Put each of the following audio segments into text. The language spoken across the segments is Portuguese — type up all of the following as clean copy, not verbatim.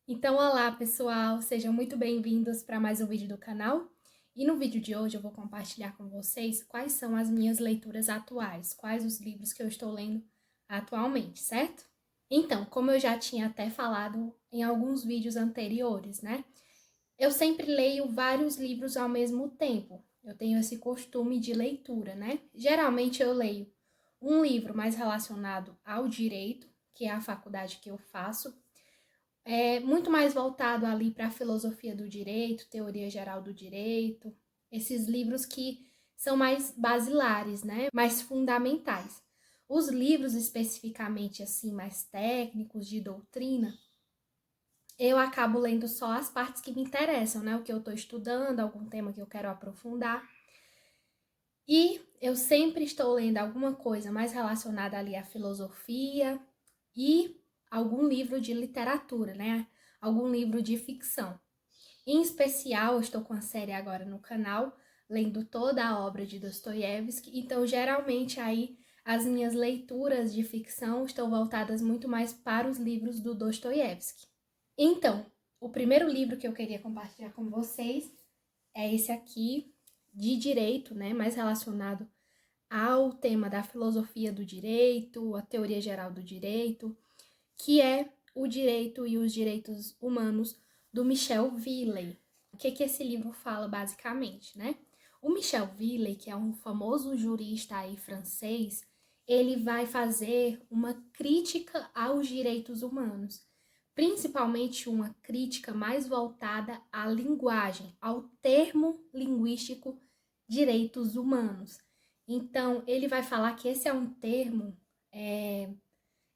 Então, olá pessoal, sejam muito bem-vindos para mais um vídeo do canal. E no vídeo de hoje eu vou compartilhar com vocês quais são as minhas leituras atuais, quais os livros que eu estou lendo atualmente, certo? Então, como eu já tinha até falado em alguns vídeos anteriores, né? Eu sempre leio vários livros ao mesmo tempo. Eu tenho esse costume de leitura, né? Geralmente eu leio um livro mais relacionado ao direito, que é a faculdade que eu faço, muito mais voltado ali para a filosofia do direito, teoria geral do direito, esses livros que são mais basilares, né? Mais fundamentais. Os livros especificamente assim mais técnicos de doutrina, eu acabo lendo só as partes que me interessam, né? O que eu estou estudando, algum tema que eu quero aprofundar. E eu sempre estou lendo alguma coisa mais relacionada ali à filosofia e algum livro de literatura, né? Algum livro de ficção. Em especial, eu estou com a série agora no canal, lendo toda a obra de Dostoiévski, então geralmente aí as minhas leituras de ficção estão voltadas muito mais para os livros do Dostoiévski. Então, o primeiro livro que eu queria compartilhar com vocês é esse aqui, de direito, né, mais relacionado ao tema da filosofia do direito, a teoria geral do direito, que é O Direito e os Direitos Humanos, do Michel Villey. O que esse livro fala basicamente, né? O Michel Villey, que é um famoso jurista aí francês, ele vai fazer uma crítica aos direitos humanos, principalmente uma crítica mais voltada à linguagem, ao termo linguístico direitos humanos. Então, ele vai falar que esse é um termo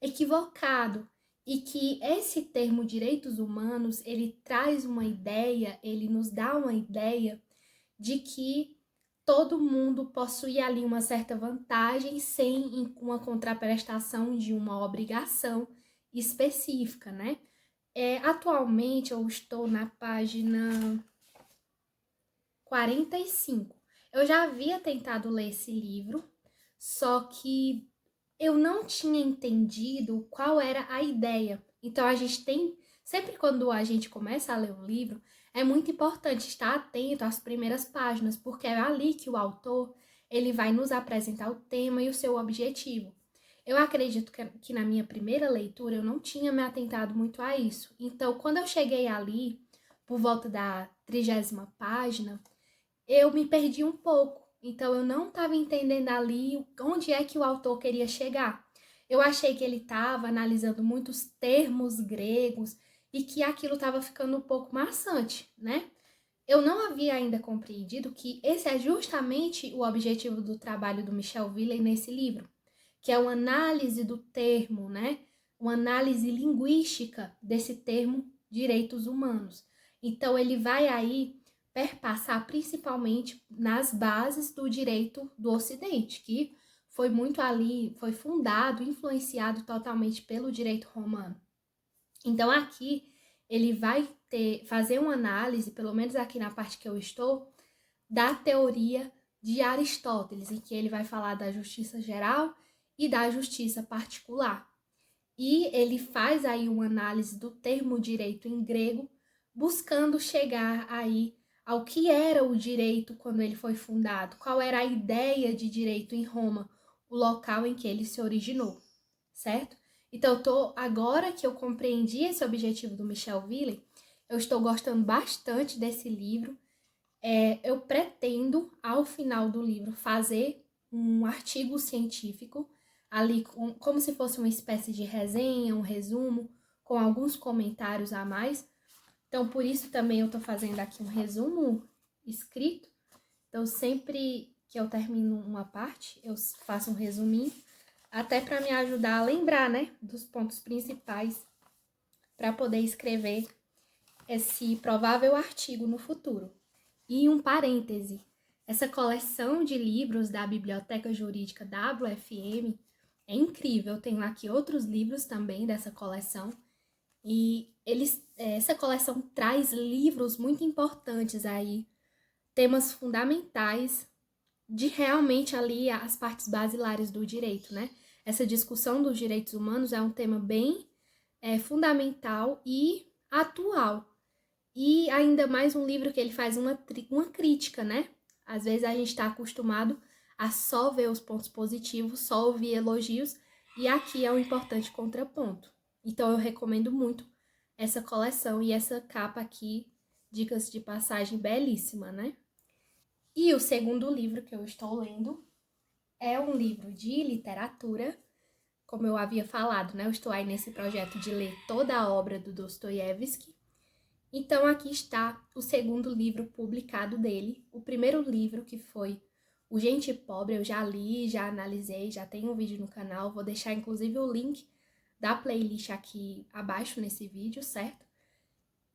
equivocado e que esse termo direitos humanos, ele traz uma ideia, ele nos dá uma ideia de que todo mundo possui ali uma certa vantagem sem uma contraprestação de uma obrigação específica, né? Atualmente eu estou na página 45. Eu já havia tentado ler esse livro, só que eu não tinha entendido qual era a ideia. Então a gente tem, sempre quando a gente começa a ler um livro, é muito importante estar atento às primeiras páginas, porque é ali que o autor ele vai nos apresentar o tema e o seu objetivo. Eu acredito que na minha primeira leitura eu não tinha me atentado muito a isso. Então, quando eu cheguei ali, por volta da 30ª página, eu me perdi um pouco. Então eu não estava entendendo ali onde é que o autor queria chegar. Eu achei que ele estava analisando muitos termos gregos e que aquilo estava ficando um pouco maçante, né? Eu não havia ainda compreendido que esse é justamente o objetivo do trabalho do Michel Villey nesse livro, que é uma análise do termo, né? Uma análise linguística desse termo direitos humanos. Então ele vai aí perpassar principalmente nas bases do direito do Ocidente, que foi muito ali, foi fundado, influenciado totalmente pelo direito romano. Então aqui ele vai fazer uma análise, pelo menos aqui na parte que eu estou, da teoria de Aristóteles, em que ele vai falar da justiça geral e da justiça particular. E ele faz aí uma análise do termo direito em grego, buscando chegar aí ao que era o direito quando ele foi fundado, qual era a ideia de direito em Roma, o local em que ele se originou, certo? Então, agora que eu compreendi esse objetivo do Michel Villey, eu estou gostando bastante desse livro. Eu pretendo, ao final do livro, fazer um artigo científico, ali como se fosse uma espécie de resenha, um resumo, com alguns comentários a mais. Então, por isso também eu estou fazendo aqui um resumo escrito. Então, sempre que eu termino uma parte, eu faço um resuminho, até para me ajudar a lembrar, né, dos pontos principais, para poder escrever esse provável artigo no futuro. E um parêntese, essa coleção de livros da Biblioteca Jurídica WFM é incrível. Eu tenho aqui outros livros também dessa coleção. E essa coleção traz livros muito importantes aí, temas fundamentais de realmente ali as partes basilares do direito, né? Essa discussão dos direitos humanos é um tema bem fundamental e atual. E ainda mais um livro que ele faz uma crítica, né? Às vezes a gente está acostumado a só ver os pontos positivos, só ouvir elogios, e aqui é um importante contraponto. Então eu recomendo muito essa coleção e essa capa aqui, dicas de passagem belíssima, né? E o segundo livro que eu estou lendo é um livro de literatura, como eu havia falado, né? Eu estou aí nesse projeto de ler toda a obra do Dostoiévski. Então aqui está o segundo livro publicado dele. O primeiro livro, que foi O Gente Pobre, eu já li, já analisei, já tem um vídeo no canal. Vou deixar inclusive o link da playlist aqui abaixo nesse vídeo, certo?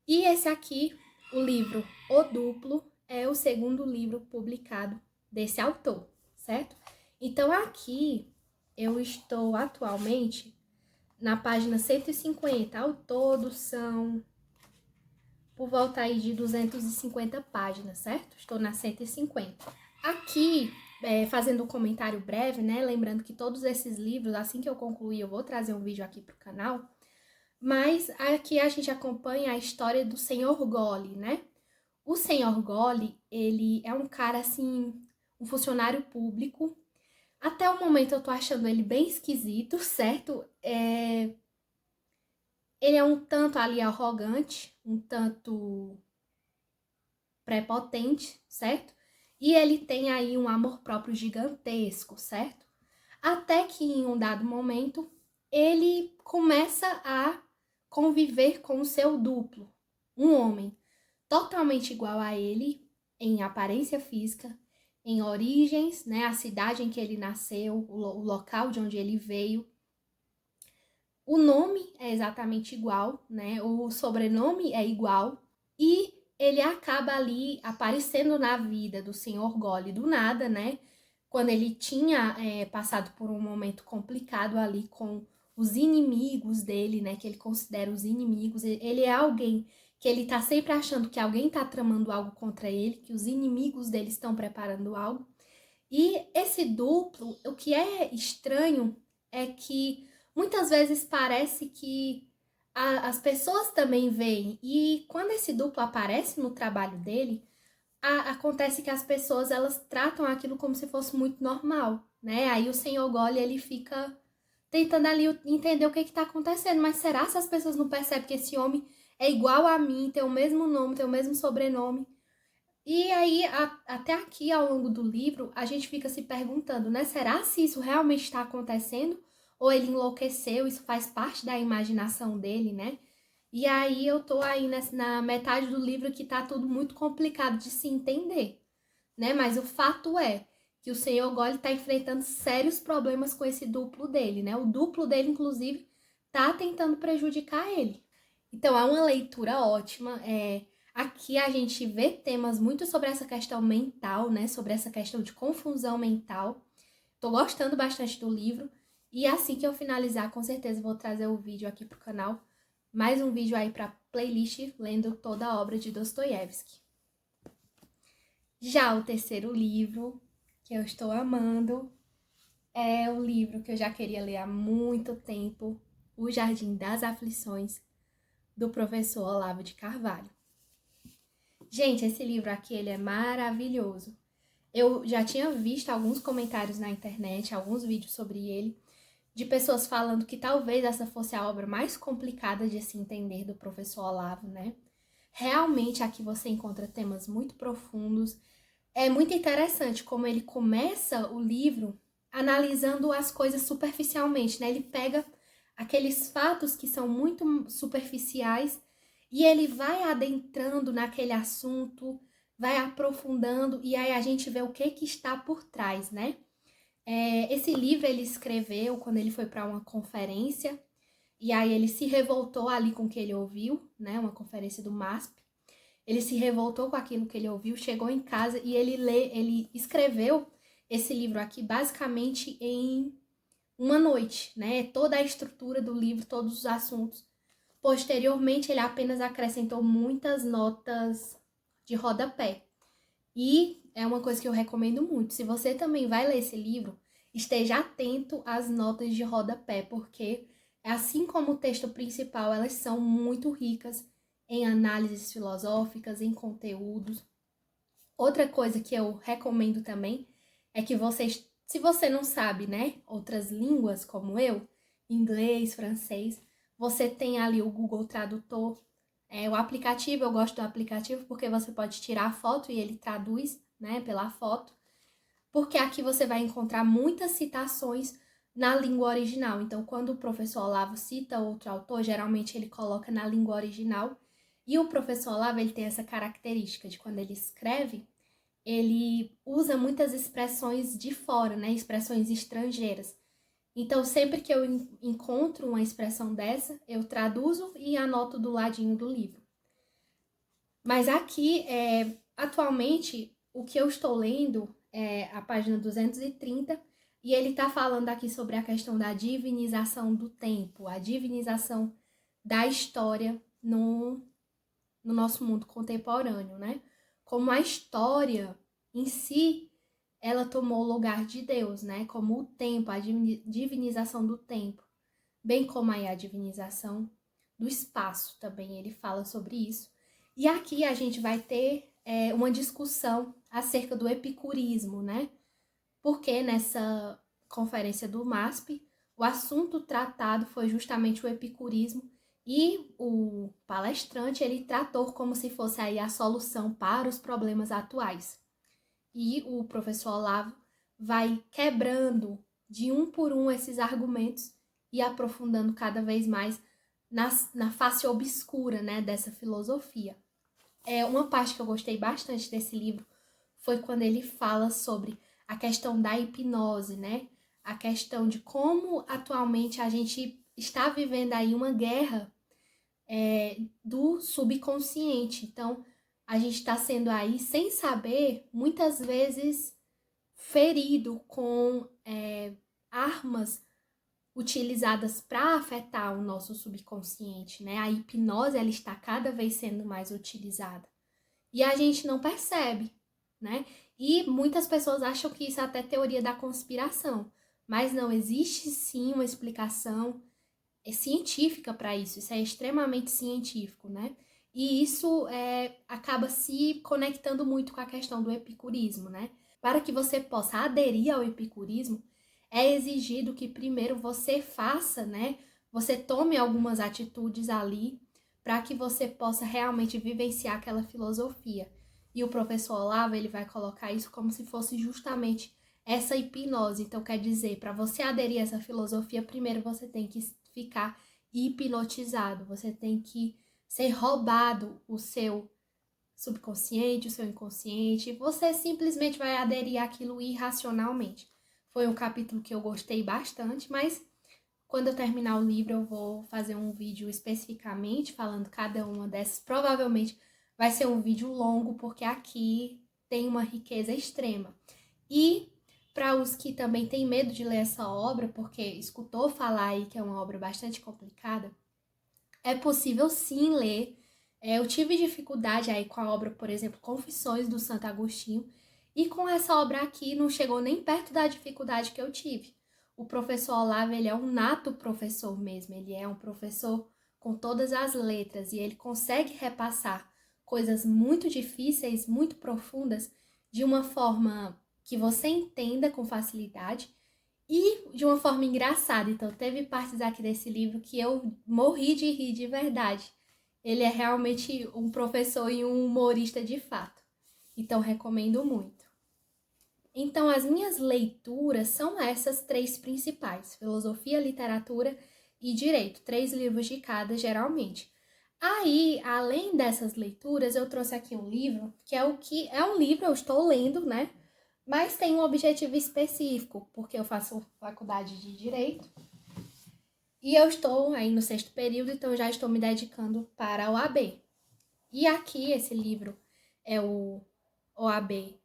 E esse aqui, o livro O Duplo, é o segundo livro publicado desse autor, certo? Então aqui eu estou atualmente na página 150. Ao todo são por volta aí de 250 páginas, certo? Estou na 150. Aqui, fazendo um comentário breve, né? Lembrando que todos esses livros, assim que eu concluir, eu vou trazer um vídeo aqui pro canal. Mas aqui a gente acompanha a história do Senhor Goli, né? O Senhor Goli, ele é um cara, assim, um funcionário público. Até o momento eu tô achando ele bem esquisito, certo? Ele é um tanto ali arrogante, um tanto prepotente, certo? E ele tem aí um amor próprio gigantesco, certo? Até que em um dado momento ele começa a conviver com o seu duplo, um homem totalmente igual a ele em aparência física, em origens, né, a cidade em que ele nasceu, o local de onde ele veio. O nome é exatamente igual, né? O sobrenome é igual e ele acaba ali aparecendo na vida do Senhor Goli do nada, né? Quando ele tinha passado por um momento complicado ali com os inimigos dele, né? Que ele considera os inimigos. Ele é alguém que ele tá sempre achando que alguém tá tramando algo contra ele, que os inimigos dele estão preparando algo. E esse duplo, o que é estranho é que muitas vezes parece que as pessoas também veem. E quando esse duplo aparece no trabalho dele, acontece que as pessoas elas tratam aquilo como se fosse muito normal, né? Aí o senhor Goli, ele fica tentando ali entender o que está acontecendo. Mas será que as pessoas não percebem que esse homem é igual a mim, tem o mesmo nome, tem o mesmo sobrenome? E aí, até aqui ao longo do livro, a gente fica se perguntando, né? Será se isso realmente está acontecendo? Ou ele enlouqueceu, isso faz parte da imaginação dele, né? E aí eu tô aí na metade do livro que tá tudo muito complicado de se entender, né? Mas o fato é que o senhor Goli tá enfrentando sérios problemas com esse duplo dele, né? O duplo dele, inclusive, tá tentando prejudicar ele. Então, é uma leitura ótima. Aqui a gente vê temas muito sobre essa questão mental, né? Sobre essa questão de confusão mental. Tô gostando bastante do livro. E assim que eu finalizar, com certeza vou trazer o vídeo aqui pro canal. Mais um vídeo aí pra playlist, lendo toda a obra de Dostoiévski. Já o terceiro livro, que eu estou amando, é o livro que eu já queria ler há muito tempo, O Jardim das Aflições, do professor Olavo de Carvalho. Gente, esse livro aqui, ele é maravilhoso. Eu já tinha visto alguns comentários na internet, alguns vídeos sobre ele, de pessoas falando que talvez essa fosse a obra mais complicada de se entender do professor Olavo, né? Realmente aqui você encontra temas muito profundos. É muito interessante como ele começa o livro analisando as coisas superficialmente, né? Ele pega aqueles fatos que são muito superficiais e ele vai adentrando naquele assunto, vai aprofundando e aí a gente vê o que está por trás, né? Esse livro ele escreveu quando ele foi para uma conferência e aí ele se revoltou ali com o que ele ouviu, né? Uma conferência do MASP. Ele se revoltou com aquilo que ele ouviu, chegou em casa e ele escreveu esse livro aqui basicamente em uma noite, né? Toda a estrutura do livro, todos os assuntos. Posteriormente, ele apenas acrescentou muitas notas de rodapé. E é uma coisa que eu recomendo muito. Se você também vai ler esse livro, esteja atento às notas de rodapé, porque assim como o texto principal, elas são muito ricas em análises filosóficas, em conteúdos. Outra coisa que eu recomendo também é que vocês, se você não sabe, né, outras línguas como eu, inglês, francês, você tem ali o Google Tradutor. O aplicativo, eu gosto do aplicativo porque você pode tirar a foto e ele traduz, né, pela foto. Porque aqui você vai encontrar muitas citações na língua original. Então, quando o professor Olavo cita outro autor, geralmente ele coloca na língua original. E o professor Olavo, ele tem essa característica de quando ele escreve, ele usa muitas expressões de fora, né? Expressões estrangeiras. Então, sempre que eu encontro uma expressão dessa, eu traduzo e anoto do ladinho do livro. Mas aqui, atualmente, o que eu estou lendo é a página 230, e ele está falando aqui sobre a questão da divinização do tempo, a divinização da história no nosso mundo contemporâneo, né? Como a história em si, ela tomou o lugar de Deus, né? Como o tempo, a divinização do tempo, bem como aí a divinização do espaço também, ele fala sobre isso. E aqui a gente vai ter uma discussão acerca do epicurismo, né? Porque nessa conferência do MASP, o assunto tratado foi justamente o epicurismo e o palestrante, ele tratou como se fosse aí a solução para os problemas atuais. E o professor Olavo vai quebrando de um por um esses argumentos e aprofundando cada vez mais na face obscura, né, dessa filosofia. Uma parte que eu gostei bastante desse livro foi quando ele fala sobre a questão da hipnose, né? A questão de como atualmente a gente está vivendo aí uma guerra do subconsciente. Então, a gente está sendo aí, sem saber, muitas vezes ferido com armas utilizadas para afetar o nosso subconsciente, né? A hipnose, ela está cada vez sendo mais utilizada. E a gente não percebe, né? E muitas pessoas acham que isso é até teoria da conspiração, mas não, existe sim uma explicação científica para isso, isso é extremamente científico, né? E isso acaba se conectando muito com a questão do epicurismo, né? Para que você possa aderir ao epicurismo, é exigido que primeiro você faça, né? Você tome algumas atitudes ali para que você possa realmente vivenciar aquela filosofia. E o professor Olavo, ele vai colocar isso como se fosse justamente essa hipnose. Então, quer dizer, para você aderir a essa filosofia, primeiro você tem que ficar hipnotizado, você tem que ser roubado o seu subconsciente, o seu inconsciente, você simplesmente vai aderir àquilo irracionalmente. Foi um capítulo que eu gostei bastante, mas quando eu terminar o livro eu vou fazer um vídeo especificamente falando cada uma dessas. Provavelmente vai ser um vídeo longo, porque aqui tem uma riqueza extrema. E para os que também têm medo de ler essa obra, porque escutou falar aí que é uma obra bastante complicada, é possível sim ler. Eu tive dificuldade aí com a obra, por exemplo, Confissões do Santo Agostinho, e com essa obra aqui não chegou nem perto da dificuldade que eu tive. O professor Olavo, ele é um nato professor mesmo, ele é um professor com todas as letras e ele consegue repassar coisas muito difíceis, muito profundas, de uma forma que você entenda com facilidade e de uma forma engraçada. Então, teve partes aqui desse livro que eu morri de rir de verdade. Ele é realmente um professor e um humorista de fato. Então, recomendo muito. Então, as minhas leituras são essas três principais: filosofia, literatura e direito. 3 livros de cada, geralmente. Aí, além dessas leituras, eu trouxe aqui um livro, que é um livro, eu estou lendo, né? Mas tem um objetivo específico, porque eu faço faculdade de Direito e eu estou aí no 6º período, então já estou me dedicando para a OAB. E aqui esse livro é o OAB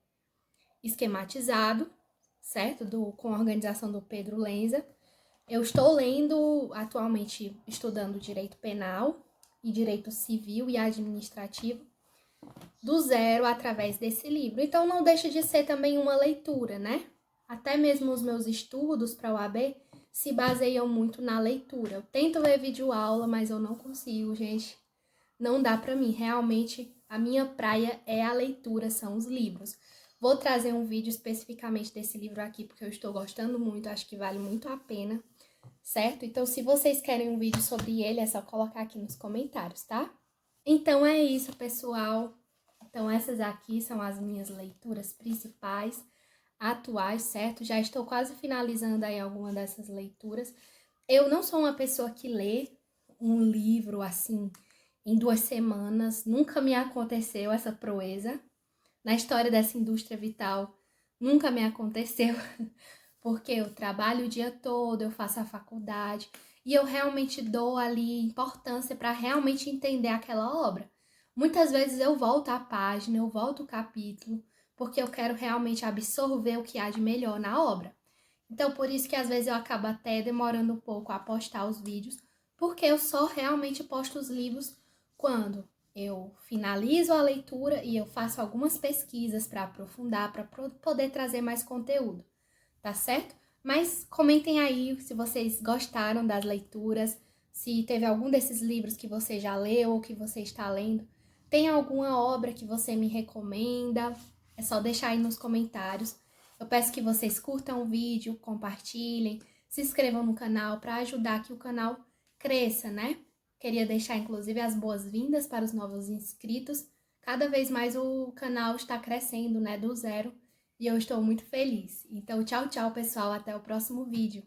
esquematizado, certo? Com a organização do Pedro Lenza. Eu estou lendo, atualmente estudando Direito Penal e Direito Civil e Administrativo, do zero através desse livro. Então não deixa de ser também uma leitura, né? Até mesmo os meus estudos para o AB se baseiam muito na leitura. Eu tento ver vídeo aula, mas eu não consigo, gente. não dá pra mim. Realmente, a minha praia é a leitura, são os livros. Vou trazer um vídeo especificamente desse livro aqui, porque eu estou gostando muito, acho que vale muito a pena, certo? Então, se vocês querem um vídeo sobre ele, é só colocar aqui nos comentários, tá? Então é isso, pessoal. Então essas aqui são as minhas leituras principais, atuais, certo? Já estou quase finalizando aí alguma dessas leituras. Eu não sou uma pessoa que lê um livro assim em 2 semanas, nunca me aconteceu essa proeza. Na história dessa indústria vital, nunca me aconteceu, porque eu trabalho o dia todo, eu faço a faculdade e eu realmente dou ali importância para realmente entender aquela obra. Muitas vezes eu volto à página, eu volto o capítulo, porque eu quero realmente absorver o que há de melhor na obra. Então, por isso que às vezes eu acabo até demorando um pouco a postar os vídeos, porque eu só realmente posto os livros quando eu finalizo a leitura e eu faço algumas pesquisas para aprofundar, para poder trazer mais conteúdo, tá certo? Mas comentem aí se vocês gostaram das leituras, se teve algum desses livros que você já leu ou que você está lendo. Tem alguma obra que você me recomenda? É só deixar aí nos comentários. Eu peço que vocês curtam o vídeo, compartilhem, se inscrevam no canal para ajudar que o canal cresça, né? Queria deixar inclusive as boas-vindas para os novos inscritos. Cada vez mais o canal está crescendo, né, do zero, e eu estou muito feliz. Então, tchau, tchau, pessoal, até o próximo vídeo.